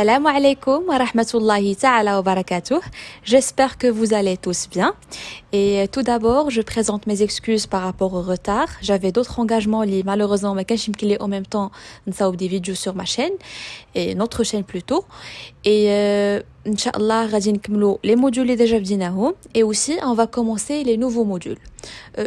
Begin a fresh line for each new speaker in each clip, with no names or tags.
Assalamu alaikum wa rahmatullahi ta'ala wa barakatuh. J'espère que vous allez tous bien. Et tout d'abord, je présente mes excuses par rapport au retard. J'avais d'autres engagements liés, malheureusement, mais quand je en même temps, nous des vidéos sur ma chaîne, et notre chaîne plutôt. Et Inch'Allah, غادي نكملوا les modules اللي déjà بديناهم et aussi on va commencer les nouveaux modules.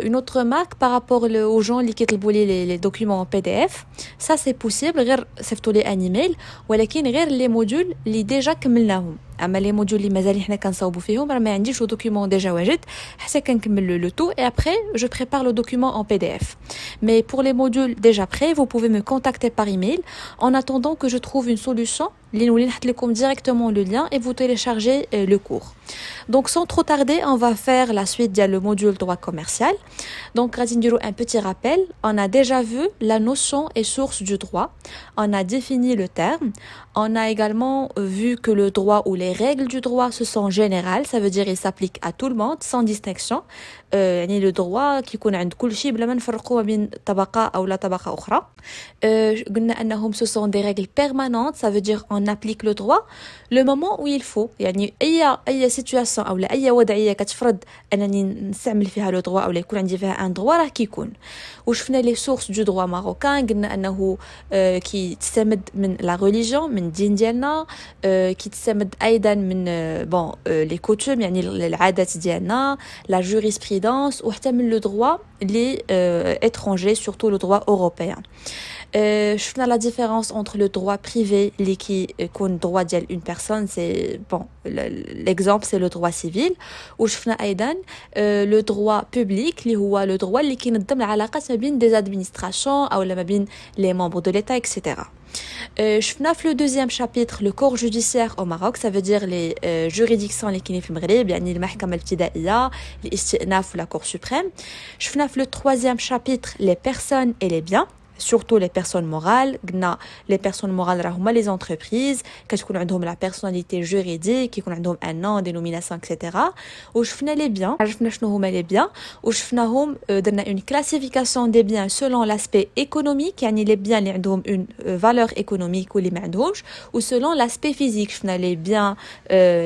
Une autre remarque par rapport aux gens qui كيطلبوا لي les documents en PDF, ça c'est possible غير صيفطوا لي un email ولكن غير les modules اللي déjà كملناهم. اما لي موديول اللي مازال حنا كنصاوبوا فيهم راه ما عنديش لو دوكيومون ديجا واجد حتى كنكمل لو تو et après je prépare le document en PDF. Mais pour les modules déjà prêts, vous pouvez me contacter par email en attendant que je trouve une solution. اللي نولي نحط لكم directement le lien et vous téléchargez le cours. Donc sans trop tarder, on va faire la suite de le module droit commercial. Donc غادي نديرو un petit rappel. On a déjà vu la notion et source du droit. On a défini le terme. On a également vu que le droit ou les règles du droit ce sont générales, ça veut dire ils s'appliquent à tout le monde sans distinction. يعني le droit كيكون عند كل شيء بلا ما نفرقوا بين طبقة أو لا طبقة أخرى. قلنا أنهم ce sont des règles permanentes, ça veut dire on applique le droit le moment où il faut. يعني أي situation أو لا أي وضعية كتفرض أنني نستعمل فيها le droit أو لا يكون عندي فيها un droit راه كيكون. وشفنا les sources du droit marocain قلنا أنه كيتستمد من la religion من الدين ديالنا كيتستمد أيضا من les coutumes يعني العادات ديالنا la jurisprudence وحتى من le droit les étrangers surtout le droit européen. شفنا la différence entre le droit privé اللي كيكون droit ديال une personne c'est l'exemple c'est le droit civil وشفنا ايضا le droit public اللي هو le droit اللي كينظم العلاقات ما بين des administrations او ما بين les membres de l'état etc. شفنا في le deuxième chapitre le corps judiciaire au Maroc, ça veut dire les juridictions اللي كاينين في المغرب يعني المحكمة الابتدائية الاستئناف ولا cour suprême. شفنا في le troisième chapitre les personnes et les biens, surtout les personnes morales. قلنا les personnes morales راه هما les entreprises كتكون عندهم la personnalité juridique كيكون عندهم un nom dénomination etc. وشفنا les biens, عرفنا شنو هما les biens وشفناهم درنا une classification des biens selon l'aspect économique يعني les biens اللي عندهم une valeur économique واللي ما عندهمش و selon l'aspect physique. شفنا les biens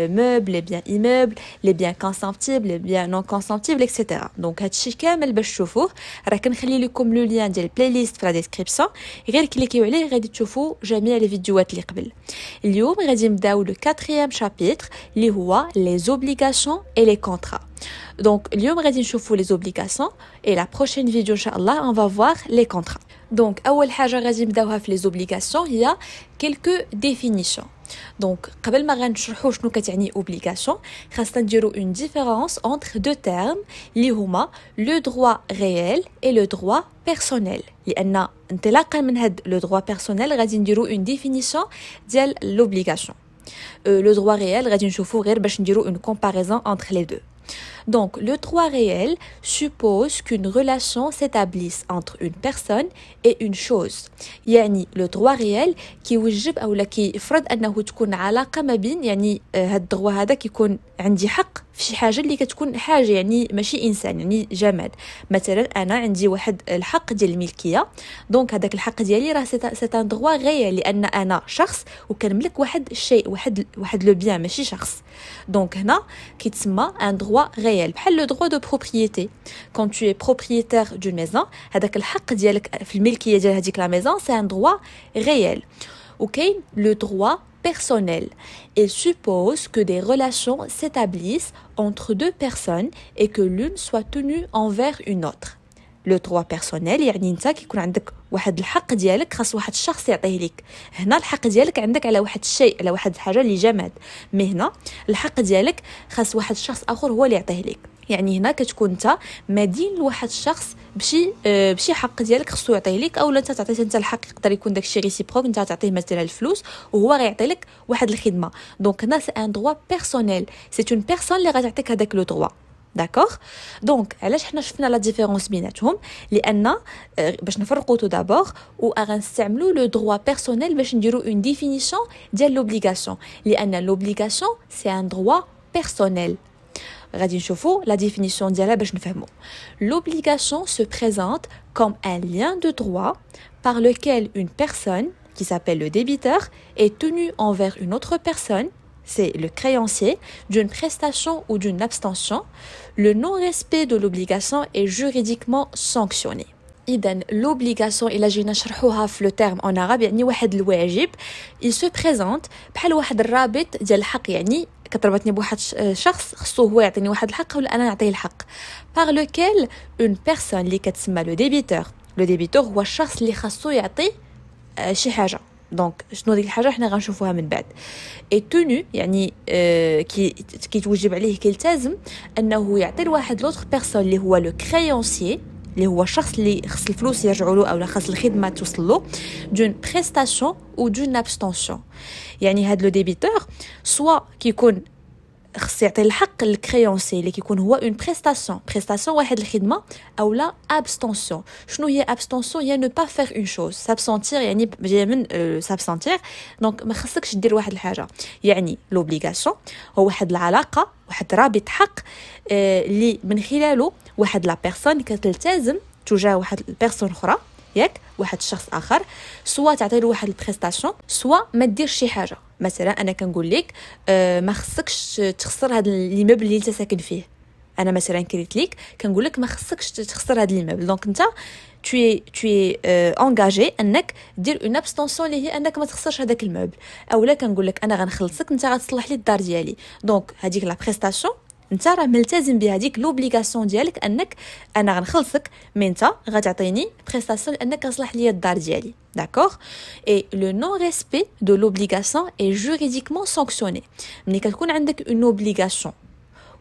meubles, les biens immeubles, les biens consomptibles, les biens non consomptibles etc. donc هادشي كامل باش تشوفوه راه كنخلي لكم le lien ديال البلاي في description غير كليكيو عليه غادي تشوفوا جميع الفيديوهات اللي قبل. اليوم غادي نبداو le quatrième chapitre اللي هو les obligations et les contrats. Donc اليوم غادي نشوفوا les obligations et la prochaine vidéo inchallah on va voir les contrats. Donc اول حاجه غادي نبداوها في les obligations هي quelques définitions. Donc قبل ما غنشرحوا شنو كتعني obligation خاصنا نديروا une différence entre deux termes اللي هما le droit réel et le droit personnel. لان انطلاقا من هاد le droit personnel غادي نديروا une définition ديال l'obligation. Le droit réel غادي نشوفوا غير باش نديروا une comparaison entre les deux. Donc, le droit réel suppose qu'une relation s'établisse entre une personne et une chose. يعني le droit réel كيوجب أو كيفرض أنه تكون علاقة ما بين يعني هاد الدروا هذا كيكون عندي حق في شي حاجة اللي كتكون حاجة يعني ماشي إنسان يعني جماد. مثلا أنا عندي واحد الحق ديال الملكية دونك هذاك الحق ديالي راه سي ان دروا ريال لأن أنا شخص وكنملك واحد الشيء واحد لو بيان ماشي شخص. دونك هنا كيتسمى ان دروا ريال بحال لو دروا دو بروبريتي. كون tu es propriétaire d'une maison هذاك الحق ديالك في الملكية ديال هذيك لا ميزون سي ان دروا ريال. وكاين لو دروا personnel. Il suppose que des relations s'établissent entre deux personnes et que l'une soit tenue envers une autre. Le droit personnel يعني انت كيكون عندك واحد الحق ديالك خاص واحد الشخص يعطيه لك. هنا الحق ديالك عندك على واحد الشيء على واحد الحاجه اللي جماد. مي هنا الحق ديالك خاص واحد الشخص اخر هو اللي يعطيه لك. يعني هنا كتكون انت مدين لواحد الشخص بشي حق ديالك خصو يعطيه لك او انت تعطيه انت الحق. يقدر يكون داكشي ريسيبروك انت تعطيه مثلا الفلوس وهو غيعطي لك واحد الخدمه. دونك هنا سي ان دروا بيرسونيل سي اون بيرسون اللي غتعطيك هذاك لو دروا. داكوغ دونك علاش حنا شفنا لا ديفيرونس بيناتهم لان باش نفرقوا تو دابور وغنستعملوا لو دروا بيرسونيل باش نديروا اون ديفينيسيون ديال لوبليغاسيون لان لوبليغاسيون سي ان دروا بيرسونيل. غادي نشوفوا la définition ديالها باش نفهموا. L'obligation se présente comme un lien de droit par lequel une personne qui s'appelle le débiteur est tenu envers une autre personne, c'est le créancier, d'une prestation ou d'une abstention. Le non-respect de l'obligation est juridiquement sanctionné. إذن l'obligation إلا جينا نشرحوها في لو تيرم en arabe يعني واحد الواجب il se présente بحال واحد الرابط ديال الحق يعني كتربطني بواحد شخص خصو هو يعطيني واحد الحق ولا انا نعطيه الحق par lequel une personne اللي كتسمى لو ديبيتور هو الشخص اللي خاصو يعطي شي حاجه دونك شنو ديك الحاجه حنا غنشوفوها من بعد اي تونو يعني كيتوجب عليه كيلتزم انه يعطي لواحد لوتر بيرسون اللي هو لو كريونسيي اللي هو الشخص اللي خص الفلوس يرجعوا له او خص الخدمه توصل له دون بريستاسيون او دون ابستونسيون يعني هاد لو ديبيتور سوا كيكون خص يعطي الحق للكريونسي اللي كيكون هو اون بريستاسيون واحد الخدمه او لا ابستونسيون شنو هي ابستونسيون هي نو با فير اون شوز سابسونتير يعني جايه من سابسونتير دونك ما خصكش دير واحد الحاجه يعني لوبليغاسيون هو واحد العلاقه واحد رابط حق اللي من خلاله واحد لا بيرسون كتلتزم تجاه واحد البيرسون اخرى ياك واحد الشخص اخر سوا تعطي له واحد البريستاسيون سوا ما ديرش شي حاجه مثلا انا كنقول لك ما خصكش تخسر هذا ليموبل اللي انت ساكن فيه انا مثلا كريت ليك كنقول لك ما خصكش تخسر هذا ليموبل دونك انت tu es engagé انك دير اون ابستونسيون اللي هي انك ما تخسرش هذاك الموبل اولا كنقول لك انا غنخلصك انت غتصلح لي الدار ديالي دونك هذيك لا بريستاسيون انت راه ملتزم بهذيك لوبليغاسيون ديالك انك انا غنخلصك مي انت غتعطيني بريستاسيون انك تصلح لي الدار ديالي d'accord et le non respect de l'obligation est juridiquement sanctionné ملي كتكون عندك une obligation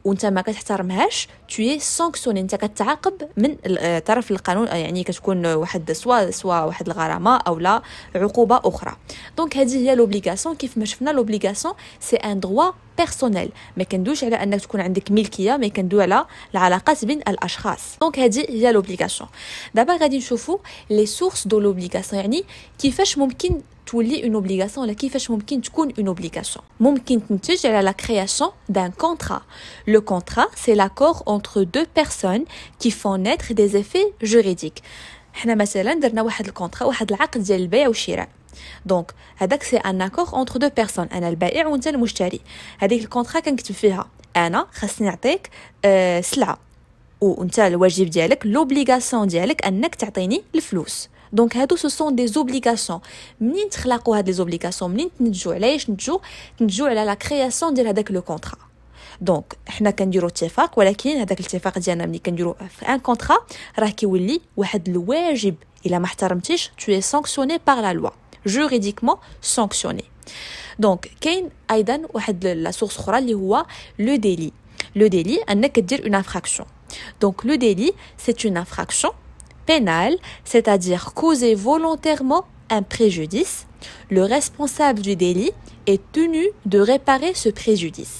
وانت ما كتحترمهاش tu es sanctionné انت كتعاقب من طرف القانون يعني كتكون واحد سوا واحد الغرامه او لا عقوبه اخرى دونك هذه هي لوبليغاسيون كيف ما شفنا لوبليغاسيون سي ان دروا بيرسونيل ما كندوش على انك تكون عندك ملكيه ما كندوي على العلاقات بين الاشخاص دونك هذه هي لوبليغاسيون دابا غادي نشوفوا لي سورس دو لوبليغاسيون يعني كيفاش ممكن تولي une obligation ولا كيفاش ممكن تكون une obligation ممكن تنتج على la création d'un contrat le contrat c'est l'accord entre deux personnes qui font naître des effets juridiques حنا مثلا درنا واحد الكونطرا واحد العقد ديال البيع والشراء دونك هذاك سي ان اكور اونتر دو بيرسون انا البائع وانت المشتري هذيك الكونطرا كنكتب فيها انا خاصني نعطيك سلعه وانت الواجب ديالك لوبليغاسيون ديالك انك تعطيني الفلوس دونك هادو سو سون دي زوبليغاسيون منين تخلقوا هاد لي زوبليغاسيون منين تنتجوا علاش تنتجوا على لا كرياسيون ديال هذاك لو كونطرا دونك حنا كنديروا اتفاق ولكن هذاك الاتفاق ديالنا ملي كنديروا في ان كونطرا راه كيولي واحد الواجب الا ما احترمتيش tu es sanctionné par la loi juridiquement sanctionné دونك كاين ايضا واحد لا سورس اخرى اللي هو لو ديلي انك دير اون انفراكسيون دونك لو ديلي سي اون انفراكسيون pénale, c'est-à-dire causer volontairement un préjudice, le responsable du délit est tenu de réparer ce préjudice.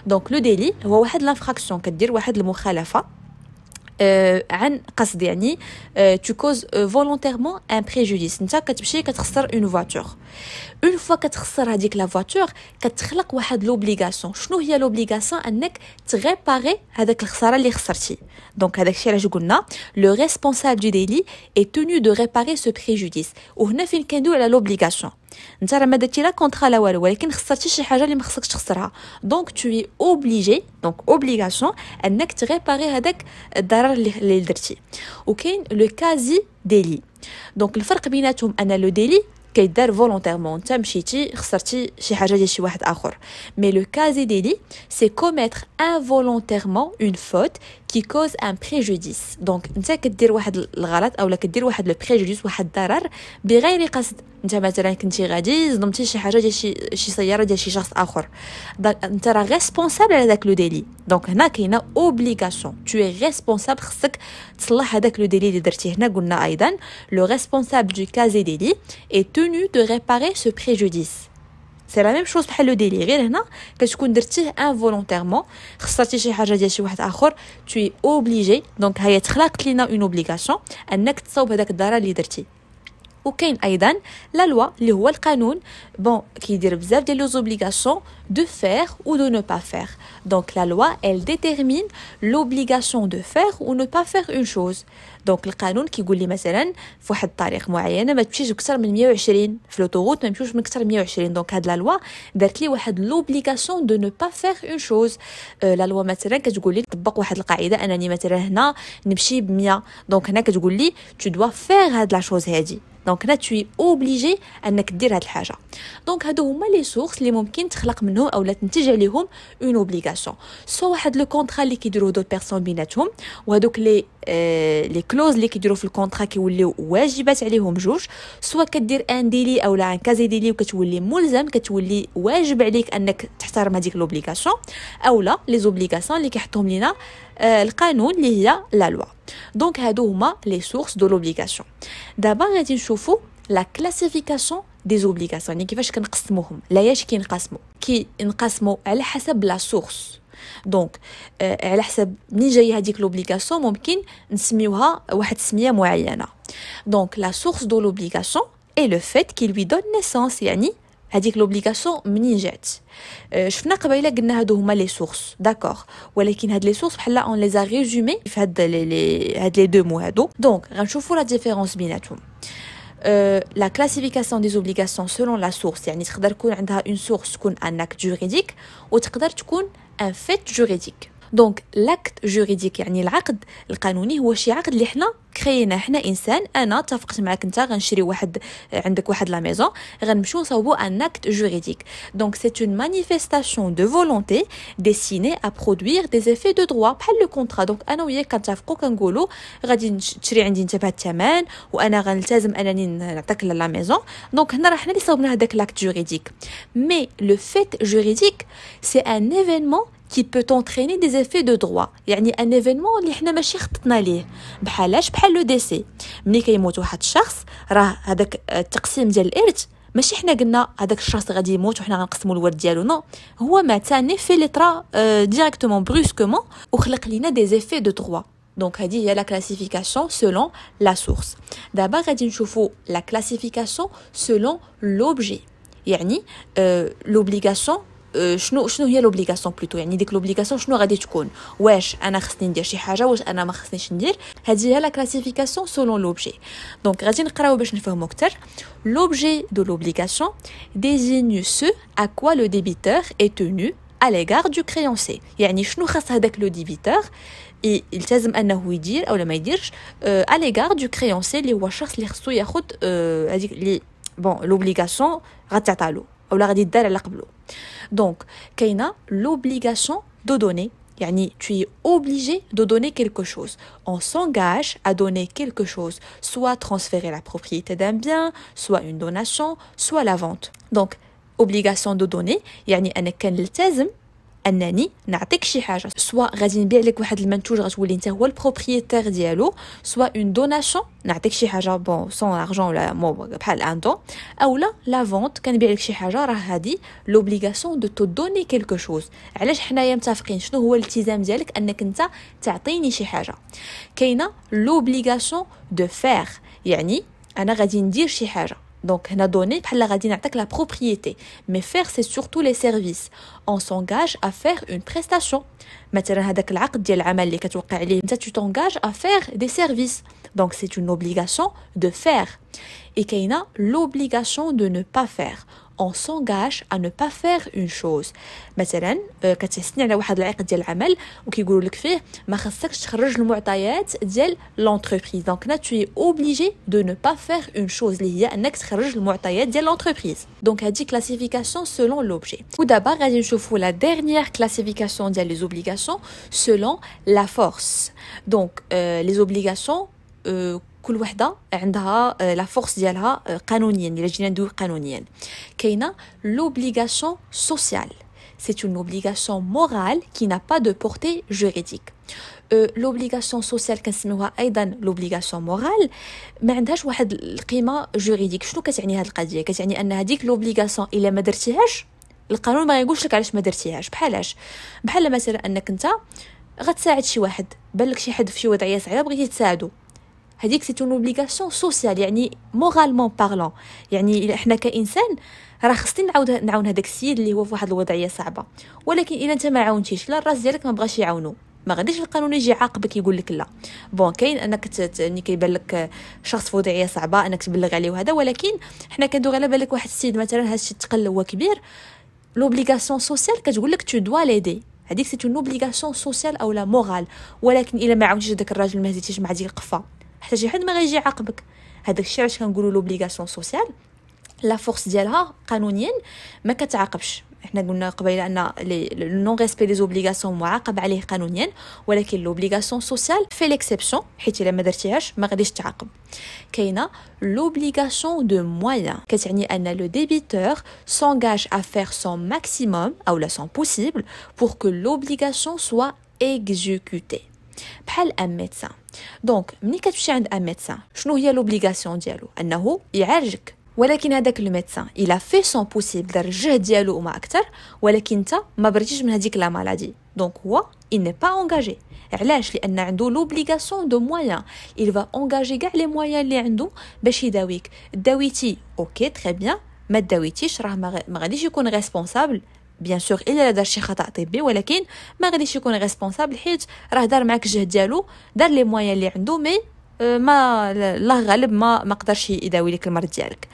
Donc le délit هو واحد l'infraction كدير واحد المخالفة عن قصد يعني tu causes volontairement un préjudice انت كتمشي كتخسر une voiture une fois كتخسر هذيك لا voiture كتخلق واحد لوبليغاسيون شنو هي لوبليغاسيون انك تغيباري هذاك الخساره اللي خسرتي دونك هذاك الشيء علاش قلنا le responsable du délit est tenu de réparer ce préjudice وهنا فين كندوي على لوبليغاسيون انت راه ما درتي لا كونطرا لا والو ولكن خسرتي شي حاجه اللي ما خصكش تخسرها دونك tu es obligé دونك اوبليغاسيون انك تغيباري هذاك الضرر اللي درتي وكاين لو كازي ديلي دونك الفرق بيناتهم ان لو ديلي كيدار فولونتيرمون انت مشيتي خسرتي شي حاجه ديال شي واحد اخر مي لو كازي ديلي سي كوميتر انفولونتيرمون اون فوت كي كوز ان بريجوديس دونك انت كدير واحد الغلط اولا كدير واحد لو بريجوديس واحد الضرر بغير قصد انت مثلا كنتي غادي صدمتي شي حاجه ديال شي سياره ديال شي شخص اخر انت راه ريسبونسابل على داك لو ديلي دونك هنا كاينه اوبليغاسيون tu es responsable خصك تصلح هذاك لو ديلي اللي درتيه هنا قلنا ايضا لو ريسبونسابل دو كازي ديلي est tenu de réparer ce préjudice سي لا ميم شوز بحال لو ديلي غير هنا كتكون درتيه انفولونتيرمون خسرتي شي حاجه ديال شي واحد اخر tu es obligé دونك هي تخلقت لينا اون اوبليغاسيون انك تصاوب هذاك الضرر اللي درتي وكاين ايضا لا لوا اللي هو القانون بون كيدير بزاف ديال لي زوبليغاسيون de faire ou de ne pas faire. Donc la loi elle détermine l'obligation de faire ou ne pas faire une chose. Donc القانون كيقول لي مثلا في واحد الطريق معينه ما تمشيش اكثر من 120 في لوطوغوت ما نمشيوش من اكثر من 120. دونك هاد لا لوا دارت لي واحد لوبليغاسيون دو نو با فير اون شوز. لا لوا مثلا كتقول لي طبق واحد القاعده انني مثلا هنا نمشي ب 100 دونك هنا كتقول لي tu dois faire هاد لا شوز هادي. دونك هنا tu es obligé انك دير هاد الحاجه. دونك هادو هما لي سورس اللي ممكن تخلق منهم اولا تنتج عليهم اون اوبليغاسيون سو واحد لو كونطرا اللي كيديروا دوت بيرسون بيناتهم وهذوك لي كلوز اللي كيديروا في الكونطرا كيوليو واجبات عليهم جوج سوا كدير ان ديلي اولا ان كازي ديلي وكتولي ملزم كتولي واجب عليك انك تحترم هذيك لوبليغاسيون اولا لي زوبليغاسيون اللي كيحطهم لينا القانون اللي هي لا لوا. دونك هادو هما لي سورس دو لوبليغاسيون. دابا غادي نشوفوا لا كلاسيفيكاسيون دي زوبليغاسيون يعني كيفاش كنقسموهم لا ياش كينقسموا على حسب لا سورس. دونك على حسب منين جايه هذيك لوبليغاسيون ممكن نسميوها واحد السميه معينه. دونك لا سورس دو لوبليغاسيون اي لو فيت كي لوي دون نيسانس يعني هذيك لوبليغاسيون منين جات. شفنا قبيله قلنا هادو هما لي سورس داكور ولكن هاد لي سورس بحال اون لي زا ريزومي في هاد لي دو مو هادو. دونك غنشوفوا لا ديفيرونس بيناتهم. La classification des obligations selon la source يعني تقدر تكون عندها une source تكون un acte juridique وتقدر تكون un fait juridique. دونك لاكت جوريديك يعني العقد القانوني هو شي عقد اللي حنا كرينا حنا انسان انا اتفقت معك انت غنشري واحد عندك واحد لا ميزون غنمشيو نصاوبو ان اكت جوريديك. دونك سي اون مانيفيستاسيون دو فولونتي ديستيني ا برودوير دي ايفي دو دروا بحال لو كونطرا. دونك انا وياك كنتفقوا كنقولوا غادي تشري عندي انت بهذا الثمن وانا غنلتزم انني نعطيك لا ميزون. دونك هنا راه حنا اللي صاوبنا هذاك لاكت جوريديك مي لو فيت جوريديك سي ان ايفينمون qui peut entraîner des effets de droit يعني ان ايفينمون اللي حنا ماشي خططنا ليه بحالاش بحال لو ديسي ملي كيموت واحد الشخص راه هذاك التقسيم ديال الارث ماشي حنا قلنا هذاك الشخص غادي يموت وحنا غنقسموا الورث ديالو نو هو مات ثاني في لي طرا ديريكتومون برusquement وخلق لينا دي effets de droit. دونك هذه هي لا كلاسيفيكاسيون سولون لا سورس. دابا غادي نشوفوا لا كلاسيفيكاسيون سولون لوبجي يعني لوبليغاسيون شنو هي لوبليغاسيون بلوتو يعني ديك لوبليغاسيون شنو غادي تكون واش انا خصني ندير شي حاجه واش انا ما خصنيش ندير. هذه هي لا كلاسيفيكاسيون سولون لوبجي. دونك غادي نقراو باش نفهموا اكثر. لوبجي دو لوبليغاسيون désigne ce à quoi le débiteur est tenu à l'égard du créancier يعني شنو خاص هذاك لو ديبيتور يلتزم انه يدير او ما يديرش à l'égard du créancier اللي هو الشخص اللي خصو ياخذ هذيك لي بون لوبليغاسيون غتعطالو اولا غادي يدار على قبلو. Donc, كاينه l'obligation de donner يعني tu es obligé de donner quelque chose. On s'engage à donner quelque chose, soit transférer la propriété d'un bien, soit une donation, soit la vente. Donc, obligation de donner يعني أنا كنلتزم انني نعطيك شي حاجه سوا غادي نبيع لك واحد المنتوج غتولي انت هو البروبريتير ديالو سوا اون دوناسيون نعطيك شي حاجه بون سون ارجون ولا مو بحال ان دون اولا لا فونت كنبيع لك شي حاجه راه هادي لوبليغاسيون دو تو دوني كيلكو شوز. علاش حنايا متفقين شنو هو الالتزام ديالك انك انت تعطيني شي حاجه. كاينه لوبليغاسيون دو فير يعني انا غادي ندير شي حاجه. Donc, on a donné, غادي نعطيك la propriété. Mais faire, c'est surtout les services. On s'engage à faire une prestation. مثلا هذاك العقد ديال العمل اللي كتوقع عليه انت tu t'engages à faire des services. Donc, c'est une obligation de faire. Et كاينه l'obligation de ne pas faire. On s'engage à ne pas faire une chose. مثلا كتحسني على واحد العقد ديال العمل وكيقولوا لك فيه ما خصكش تخرج المعطيات ديال لونتربريز. دونك نا tu es obligé de ne pas faire une chose اللي هي انك تخرج المعطيات ديال لونتربريز. دونك هذه كلاسيفيكاسيون selon l'objet. ودابا غادي نشوفوا la dernière classification ديال les obligations selon la force. دونك les obligations كل وحده عندها لا فورس ديالها قانونيا الا جينا ندوي قانونيا. كاينه l'obligation sociale. C'est une obligation morale qui n'a pas de portée juridique. l'obligation sociale كنسميوها ايضا l'obligation morale ما عندهاش واحد القيمه جوريديك. شنو كتعني هذه القضيه؟ كتعني ان هذيك لوبليغاسيون الا ما درتيهاش القانون ما يقولش لك علاش ما درتيهاش. بحالاش بحال مثلا انك انت غتساعد شي واحد بان لك شي حد في شي وضعيه صعيبه بغيتي تساعدو هذيك سي اون اوبليغاسيون سوسيال يعني مورالمون بارلون يعني احنا كانسان راه خصني نعاون هذاك السيد اللي هو في واحد الوضعيه صعبه ولكن الا انت ما عاونتيش لا الراس ديالك ما بغاش يعاونو ما غاديش القانون يجي يعاقبك يقول لك لا بون كاين انك يعني كيبان لك شخص في وضعيه صعبه انك تبلغ عليه وهذا ولكن حنا كندوي على بالك واحد السيد مثلا هذا الشيء الثقل هو كبير لوبليغاسيون سوسيال كتقول لك تو دوا ليدي هذيك سي اون اوبليغاسيون سوسيال او لا مورال ولكن الا ما عاونتيش داك الراجل ما هزيتيش مع ديك القفه حتى شي حد ما غيجي يعاقبك هذاك الشيء علاش كنقولوا لوبليغاسيون سوسيال لا فورس ديالها قانونيا ما كتعاقبش احنا قلنا قبيله ان لو نون ريسبي دي زوبليغاسيون معاقب عليه قانونيا ولكن لوبليغاسيون سوسيال في ليكسيبسيون حيت الا ما درتيهاش ما غاديش تعاقب كاينه لوبليغاسيون دو مويان كتعني ان لو ديبيتور s'engage à faire son maximum ou la son possible pour que l'obligation soit exécutée بحال ان ميدسان دونك ملي كتمشي عند ان ميدسان شنو هي لوبليغاسيون ديالو انه يعالجك ولكن هذاك لو ميدسان الا في سون بوسيبل دار الجهد ديالو وما اكثر ولكن انت ما بريتيش من هذيك لا مالادي دونك هو il n'est pas engagé علاش لان عنده لوبليغاسيون دو مويان il va engager كاع لي مويان اللي عنده باش يداويك داويتي اوكي تري بيان ما داويتيش راه ما غاديش يكون ريسبونسابل بيان سور الا دار شي خطا طبي ولكن ما غاديش يكون ريسبونسابل حيت راه دار معاك الجهد ديالو دار لي مويان اللي عنده مي ما الله غالب ما قدرش يداوي لك المرض ديالك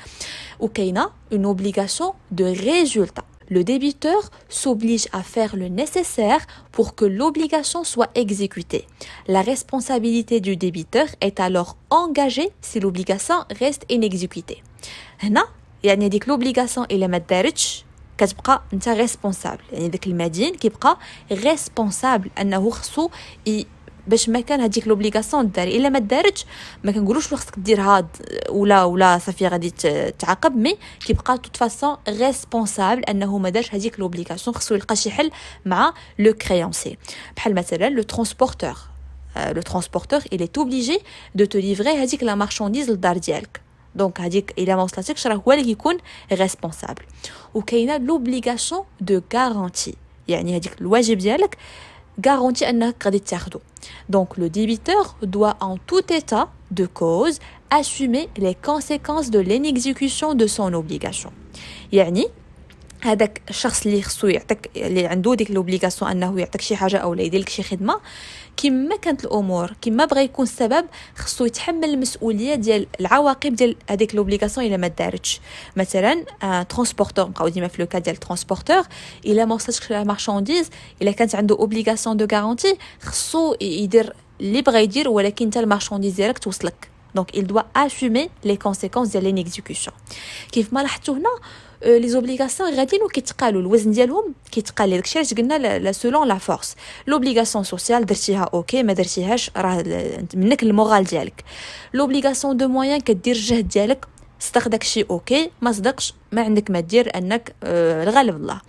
وكاينه une obligation de résultat le débiteur s'oblige à faire le nécessaire pour que l'obligation soit exécutée la responsabilité du débiteur est alors engagée si l'obligation reste inexécutée هنا يعني ديك l'obligation الا ما دارتش كتبقى انت ريسبونسابل يعني داك المدين كيبقى ريسبونسابل انه خصو باش ما كان هذيك لوبليغاسيون دار الا ما دارتش ما كنقولوش خصك ديرها ولا صافي غادي تعاقب مي كيبقى توت فاصون ريسبونسابل انه ما دارش هذيك لوبليغاسيون خصو يلقى شي حل مع لو كريونسي بحال مثلا لو ترونسبورتور لو ترونسبورتور il est obligé de te livrer هذيك لا مارشانديز للدار ديالك دونك هذيك الا ما وصلتكش راه هو اللي كيكون ريسبونسابل وكاينه لوبليغاسيون دو غارانتي يعني هذيك الواجب ديالك garantit انك غادي تاخدو donc le débiteur doit en tout état de cause assumer les conséquences de l'inexécution de son obligation يعني هذاك الشخص اللي خصو يعطيك اللي عنده ديك لوبليغاسيون انه يعطيك شي حاجه او يدير لك شي خدمه كما كانت الامور كما بغى يكون السبب خصو يتحمل المسؤوليه ديال العواقب ديال هذيك لوبليغاسيون الا ما دارتش مثلا ترونسبورتور نبقاو ديما في لو كا ديال ترونسبورتور الا ما وصلتش لا مارشانديز الا كانت عنده اوبليغاسيون دو غارانتي خصو يدير اللي بغى يدير ولكن انت المارشانديز ديالك توصلك دونك il doit assumer les conséquences ديال l'inexécution كيف ما لاحظتوا هنا لي زوبليغاسيون غاديين وكيتقالوا الوزن ديالهم كيتقال داكشي علاش قلنا لا سولون لا فورس لوبليغاسيون سوسيال درتيها اوكي ما درتيهاش راه منك المورال ديالك لوبليغاسيون دو مويان كدير الجهد ديالك صدق داكشي اوكي ما صدقش ما عندك ما دير انك الغالب الله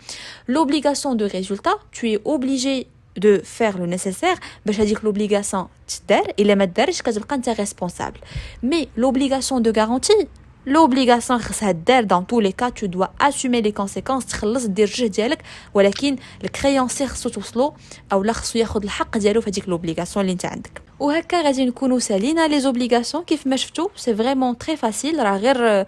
لوبليغاسيون دو ريزولتا tu es obligé de faire le nécessaire باش هذيك لوبليغاسيون تدار الا ما دارش كتبقى انت ريسبونسابل مي لوبليغاسيون دو غارانتي لوبليغاسيون خصها دار dans tous les cas tu dois assumer les conséquences تخلص دير الجهد ديالك ولكن الكريونسي خصو توصلو او لا خصو ياخذ الحق ديالو في هذيك لوبليغاسيون اللي انت عندك وهكا غادي نكونوا سالينا لي زوبليغاسيون كيف ما شفتوا سي فريمون تري فاسيل راه غير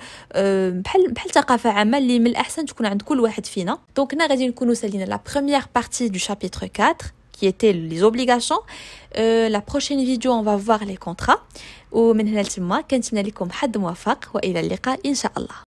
بحال ثقافه عامه اللي من الاحسن تكون عند كل واحد فينا دونك هنا غادي نكونوا سالينا لا première partie du chapitre 4 qui était les obligations la prochaine vidéo on va voir les contrats ومن هنا لتما كنتمنى لكم حظ موفق والى اللقاء ان شاء الله.